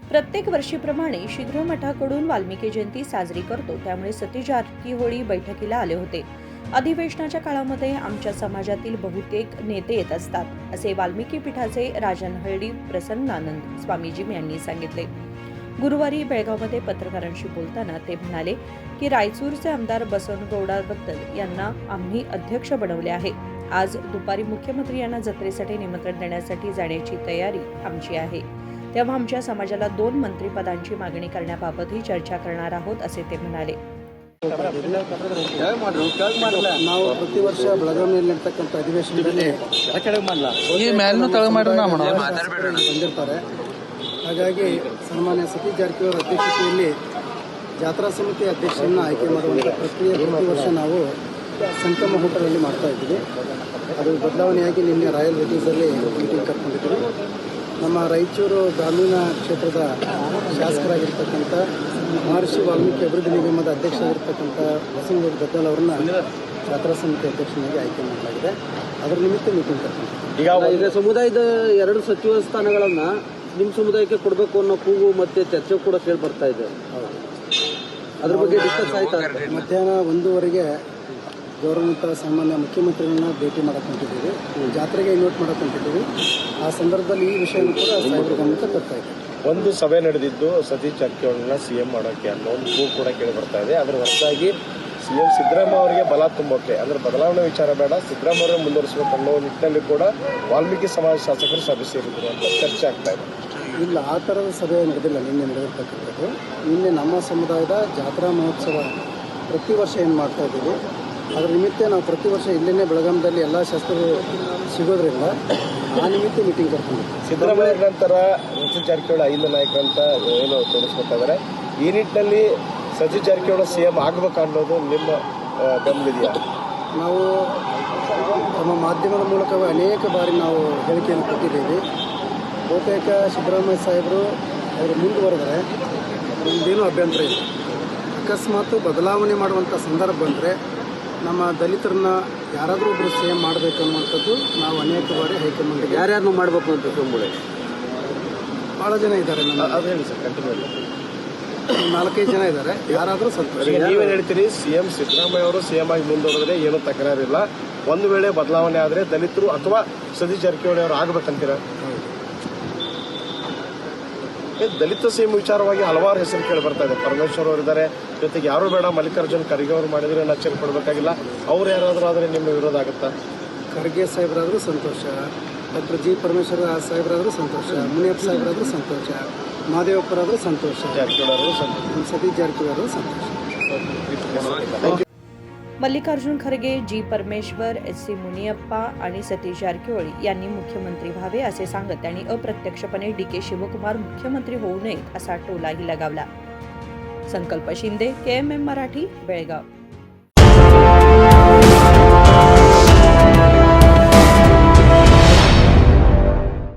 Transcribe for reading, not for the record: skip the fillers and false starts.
प्रत्येक वर्षीप्रमाणे शीघ्र मठाकडून वाल्मिकी जयंती साजरी करतो, त्यामुळे सतीश जारकीहोळी बैठकीला आले होते. अधिवेशनाच्या काळामध्ये आमच्या समाजातील बहुतेक नेते येत असतात, असे वाल्मिकी पीठाचे राजनहळ्ळी प्रसन्नानंद स्वामीजी यांनी सांगितले. गुरुवारी बेळगावमध्ये पत्रकारांशी बोलताना ते म्हणाले की रायचूरचे आमदार बसवनगौडाबद्दल यांना आम्ही अध्यक्ष बनवले आहे. आज दुपारी मुख्यमंत्री यांना जत्रेसाठी निमंत्रण देण्यासाठी जाण्याची तयारी आमची आहे. तेव्हा आमच्या समाजाला 2 मंत्रिपदांची मागणी करण्याबाबतही चर्चा करणार आहोत, असे ते म्हणाले. ನಾವು ಪ್ರತಿ ವರ್ಷ ಬೆಳಗಾವಿಯಲ್ಲಿ ನಡೆತಕ್ಕಂಥ ಅಧಿವೇಶನದಲ್ಲಿ ಬಂದಿರ್ತಾರೆ. ಹಾಗಾಗಿ ಸನ್ಮಾನ್ಯ ಸತೀಶ್ ಜಾರಕಿಹೊಳಿ ಅಧ್ಯಕ್ಷತೆಯಲ್ಲಿ ಜಾತ್ರಾ ಸಮಿತಿ ಅಧ್ಯಕ್ಷರನ್ನು ಆಯ್ಕೆ ಮಾಡುವಂಥ ಪ್ರಕ್ರಿಯೆ ಪ್ರತಿ ವರ್ಷ ನಾವು ಸಂಗಮ ಹೋಟೆಲಲ್ಲಿ ಮಾಡ್ತಾ ಇದ್ದೀವಿ. ಅದು ಬದಲಾವಣೆಯಾಗಿ ನಿನ್ನೆ ರಾಯಲ್ ವೆಡ್ಡಿಸಲ್ಲಿ ಮೀಟಿಂಗ್ ಕರ್ಕೊಂಡಿದ್ದೀವಿ. ನಮ್ಮ ರಾಯಚೂರು ಗ್ರಾಮೀಣ ಕ್ಷೇತ್ರದ ಶಾಸಕರಾಗಿರ್ತಕ್ಕಂಥ ಮಹರ್ಷಿ ವಾಲ್ಮೀಕಿ ಅಭಿವೃದ್ಧಿ ನಿಗಮದ ಅಧ್ಯಕ್ಷರಾಗಿರ್ತಕ್ಕಂಥ ಬಸವನಗೌಡ ಗದ್ದಲ್ ಅವರನ್ನ ಜಾತ್ರಾ ಸಮಿತಿ ಅಧ್ಯಕ್ಷನಾಗಿ ಆಯ್ಕೆ ಮಾಡಲಾಗಿದೆ. ಅದರ ನಿಮಿತ್ತ ಮೀಟಿಂಗ್ ಕರ್ಕೊಂಡಿದ್ದೀವಿ. ಈಗ ಸಮುದಾಯದ 2 ಸಚಿವ ಸ್ಥಾನಗಳನ್ನು ನಿಮ್ಮ ಸಮುದಾಯಕ್ಕೆ ಕೊಡಬೇಕು ಅನ್ನೋ ಕೂಗು ಮತ್ತೆ ಚರ್ಚೆ ಕೂಡ ಕೇಳಿ ಬರ್ತಾ ಇದೆ. ಅದ್ರ ಬಗ್ಗೆ ಡಿಸ್ಕಸ್ ಆಯ್ತಾ? ಮಧ್ಯಾಹ್ನ 1:15ಗೆ ಗೌರವಾನ್ವಿತ ಸಾಮಾನ್ಯ ಮುಖ್ಯಮಂತ್ರಿಗಳನ್ನ ಭೇಟಿ ಮಾಡಕ್ಕೆ ಹೊಂಟಿದ್ದೀವಿ. ಜಾತ್ರೆಗೆ ಇನ್ವೈಟ್ ಮಾಡಕ್ಕೆ ಹೊಂಟಿದ್ದೀವಿ. ಆ ಸಂದರ್ಭದಲ್ಲಿ ಈ ವಿಷಯನೂ ಕೂಡ ಸಾಹೇಬ್ರ ಗಮನಕ್ಕೆ ತರ್ತಾ ಇದೆ. ಒಂದು ಸಭೆ ನಡೆದಿದ್ದು ಸತೀಶ್ ಜಾರಕಿಹೊಳಿನ ಸಿಎಂ ಮಾಡೋಕ್ಕೆ ಅನ್ನೋ ಒಂದು ಕೂಗು ಕೂಡ ಕೇಳಿ ಬರ್ತಾ ಇದೆ. ಅದರ ಹೊರತಾಗಿ ಸಿಎಂ ಸಿದ್ದರಾಮಯ್ಯ ಅವರಿಗೆ ಬಲ ತುಂಬೋಕೆ, ಅಂದರೆ ಬದಲಾವಣೆ ವಿಚಾರ ಬೇಡ, ಸಿದ್ದರಾಮಯ್ಯ ಅವರನ್ನು ಮುಂದುವರಿಸಬೇಕು ಅನ್ನೋ ನಿಟ್ಟಿನಲ್ಲಿ ಕೂಡ ವಾಲ್ಮೀಕಿ ಸಮಾಜ ಶಾಸಕರು ಸಭೆ ಸೇರಿದ್ರು ಅಂತ ಚರ್ಚೆ ಆಗ್ತಾ ಇದೆ. ಇಲ್ಲ, ಆ ಥರದ ಸಭೆ ನಡೆದಿಲ್ಲ. ನಿನ್ನೆ ನಡೆದಿರ್ತಕ್ಕಂಥದ್ದು ನಿನ್ನೆ ನಮ್ಮ ಸಮುದಾಯದ ಜಾತ್ರಾ ಮಹೋತ್ಸವ ಪ್ರತಿ ವರ್ಷ ಏನು ಮಾಡ್ತಾ ಇದ್ದೀವಿ. ಅದರ ನಿಮಿತ್ತ ನಾವು ಪ್ರತಿ ವರ್ಷ ಇಲ್ಲೇ ಬೆಳಗಾವಿಯಲ್ಲಿ ಎಲ್ಲ ಶಾಸಕರು ಸಿಗೋದ್ರಿಂದ ಆ ನಿಮಿತ್ತ ಮೀಟಿಂಗ್ ಕರ್ಕೊಂಡಿದ್ದೀವಿ. ಸಿದ್ದರಾಮಯ್ಯ ನಂತರ ಸತೀಶ್ ಜಾರಕಿಹೊಳಿ 5 ನಾಯಕರಂತ ಏನು ತೋರಿಸ್ಕೊತಾ ಇದ್ದಾರೆ. ಈ ನಿಟ್ಟಿನಲ್ಲಿ ಸತೀಶ್ ಜಾರಕಿಹೊಳಿ ಸಿಎಂ ಆಗಬೇಕು ಅನ್ನೋದು ನಿಮ್ಮ ಗಮನವಿದೆಯಾ? ನಾವು ನಮ್ಮ ಮಾಧ್ಯಮದ ಮೂಲಕವೇ ಅನೇಕ ಬಾರಿ ನಾವು ಹೇಳಿಕೆಯನ್ನು ಕೊಟ್ಟಿದ್ದೀವಿ. ಬಹುತೇಕ ಸಿದ್ದರಾಮಯ್ಯ ಸಾಹೇಬರು ಅವರು ಮುಂದುವರೆದರೆ ನಮ್ಮದೇನೂ ಅಭ್ಯಂತರ ಇಲ್ಲ. ಅಕಸ್ಮಾತ್ ಬದಲಾವಣೆ ಮಾಡುವಂಥ ಸಂದರ್ಭ ಬಂದರೆ ನಮ್ಮ ದಲಿತರನ್ನ ಯಾರಾದರೂ ಒಬ್ಬರು ಸೇಮ್ ಮಾಡಬೇಕು ಅನ್ನುವಂಥದ್ದು ನಾವು ಅನೇಕ ಬಾರಿ ಹೈಕಮಾಂಡ್ಗೆ ಯಾರ್ಯಾರನ್ನು ಮಾಡಬೇಕು ಅಂತ ಸಂಬಳ ಭಾಳ ಜನ ಇದ್ದಾರೆ. ಅದು ಹೇಳಿ ಸರ್, ಕಂಟಿನ್ಯೂ 4-5 ಜನ ಇದ್ದಾರೆ. ಯಾರಾದರೂ ಸಂತೋಷ. ನೀವೇನು ಹೇಳ್ತೀರಿ? ಸಿಎಂ ಸಿದ್ದರಾಮಯ್ಯ ಅವರು ಸಿಎಂ ಆಗಿ ಮುಂದುವರೆದ್ರೆ ಏನೂ ತಕರಾರಿಲ್ಲ, ಒಂದು ವೇಳೆ ಬದಲಾವಣೆ ಆದರೆ ದಲಿತರು ಅಥವಾ ಸತೀಶ್ ಜಾರಕಿಹೊಳಿ ಅವರು ಆಗಬೇಕಂತೀರ? ದಲಿತ ಸಿಎಂ ವಿಚಾರವಾಗಿ ಹಲವಾರು ಹೆಸರು ಕೇಳಿ ಬರ್ತಾ ಇದೆ. ಪರಮೇಶ್ವರ್ ಅವರು ಇದ್ದಾರೆ, ಜೊತೆಗೆ ಯಾರು ಬೇಡ ಮಲ್ಲಿಕಾರ್ಜುನ್ ಖರ್ಗೆ ಅವರು ಮಾಡಿದ್ರೆ ಲಕ್ಷ ಕೊಡಬೇಕಾಗಿಲ್ಲ, ಅವ್ರು ಯಾರಾದರೂ ಆದರೆ ನಿಮ್ಮ ವಿರೋಧ ಆಗುತ್ತಾ? ಖರ್ಗೆ ಸಾಹೇಬರಾದರೂ ಸಂತೋಷ, ಡಾಕ್ಟರ್ ಜಿ ಪರಮೇಶ್ವರ ಸಾಹೇಬರಾದರೂ ಸಂತೋಷ, ಮುನಿಯಪ್ಪ ಸಾಹೇಬರಾದರೂ ಸಂತೋಷ, ಮಹದೇವಪ್ಪರಾದರೂ ಸಂತೋಷ, ಜಾರಕಿಹೊಳಿ ಅವರು ಸಂತೋಷ, ಸತೀಶ್ ಜಾರಕಿಹೊಳಿ ಅವರು ಸಂತೋಷ. मल्लिकार्जुन खरगे, जी परमेश्वर, एस सी मुनियप्पा आणि सतीश जारकिहोळी यांनी मुख्यमंत्री व्हावे असे सांगत त्यांनी अप्रत्यक्षपणे DK शिवकुमार मुख्यमंत्री होऊ नयेत असा टोलाही लगावला. संकल्प शिंदे, KMM मराठी, बेळगाव.